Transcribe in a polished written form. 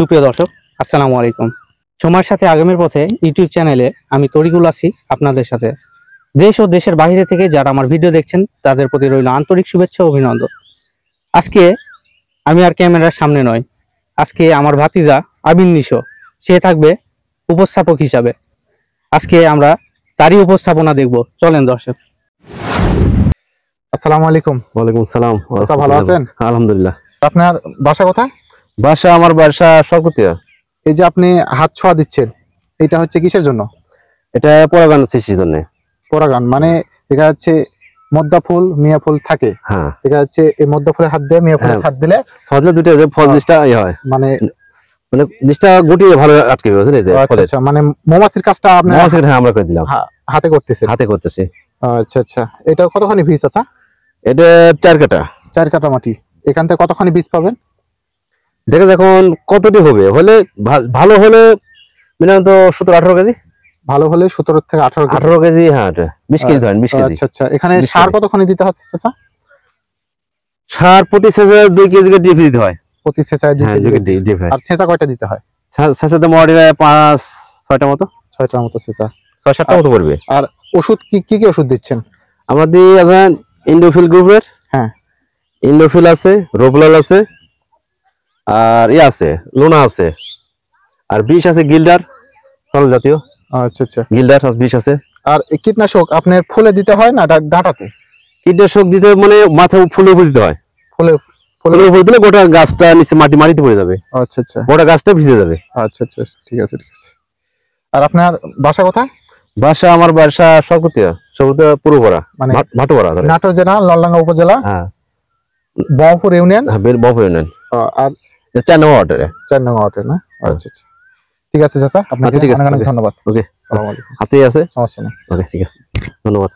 সুপ্রিয় দর্শক, আসসালামু আলাইকুম। সময়ের সাথে আগামীর পথে ইউটিউব চ্যানেলে আমি তরিকুল আছি আপনাদের সাথে। দেশ ও দেশের বাইরে থেকে যারা আমার ভিডিও দেখছেন তাদের প্রতি রইল আন্তরিক শুভেচ্ছা ও অভিনন্দন। আজকে আমি আর ক্যামেরার সামনে নয়, আজকে আমার ভাতিজা আবিন নিশো সে থাকবে উপস্থাপক হিসাবে। আজকে আমরা তারই উপস্থাপনা দেখব, চলেন দর্শক। আসসালামু আলাইকুম। ওয়ালাইকুম আসসালাম। আচ্ছা, ভালো আছেন? আলহামদুলিল্লাহ। আপনার বাসা কোথায়? আমার বাসা সরকুতিয়া। এই যে আপনি হাত ছোঁয়া দিচ্ছেন, এটা হচ্ছে কিসের জন্য? এটা পরাগান সৃষ্টির জন্য। পরাগান মানে দেখা যাচ্ছে মদ্দা ফুল মিয়া ফুল থাকে, হ্যাঁ, দেখা যাচ্ছে এই মদ্দা ফুলে হাত দিয়ে মিয়া ফুলে হাত দিলে সহজে দুটো ফল জিনিসটা হয়, মানে মানে জিনিসটা গুটিয়ে ভালো আটকে বুঝলেন। এই যে আচ্ছা, মানে মৌমাছির কাজটা আপনি আমরা করে দিলাম, হাতে করতেছেন? হাতে করতেছি। আচ্ছা, এটা কতখানি বীজ আছে? এটা 4 কাটা। 4 কাটা মাটি। এখান থেকে কতখানি বীজ পাবেন? দেখেন এখন কতটি হবে, হলে ভালো হলে মিনিমাম তো 17-18 কেজি। ভালো হলে 17 থেকে 18 কেজি। হ্যাঁ, 20 কেজি ধরেন, 20 কেজি। আচ্ছা, এখানে সার কতখানি দিতে হচ্ছে চাচা? সার প্রতি সেচে 2 কেজি করে ডিএপি দিতে হয়। প্রতি সেচায় 2 কেজি ডিএপি। আর সেচা কয়টা দিতে হয়? সেচাতে মোটামুটি 5-6টা মতো। 6টার মতো সেচা। 6-7টা মতো পড়বে। আর ওষুধ কি ওষুধ দিচ্ছেন? আমাদের এখন ইন্ডোফিল গ্রুপের, হ্যাঁ, ইন্ডোফিল আছে, রোবলাল আছে, আর আছে লোনা আছে, আর বিষ আছে গিল্ডার সরল জাতীয়। আচ্ছা, গিল্ডার বিষ আছে। আর কীটনাশক আপনার ফুলে দিতে হয় না ডাঁটাতে? কীটনাশক দিতে মানে মাথা ফুলে উপর দিতে হয়। ফুলে উপর দিলে গোটা গাছটা নিচে মাটিতে পড়ে যাবে। আচ্ছা, গোটা গাছটা ভিজে যাবে। আচ্ছা, ঠিক আছে। আর আপনার বাসা কোথায়? আমার বাসা সরকুতিয়া পুরোপাড়া, মানে ভাটোপাড়া, নাটোর জেলা নলডাঙ্গা উপজেলা। হ্যাঁ, বহরপুর ইউনিয়ন। হ্যাঁ, বহরপুর ইউনিয়ন। আর 4 নম্বর ওয়ার্ডে। 4 নম্বর ওয়ার্ডে না? আচ্ছা, ঠিক আছে চাচা, আপনাকে অনেক ধন্যবাদ। ওকে, আসসালামু আলাইকুম। হাতেই আছে, সমস্যা নেই। ওকে, ঠিক আছে, ধন্যবাদ।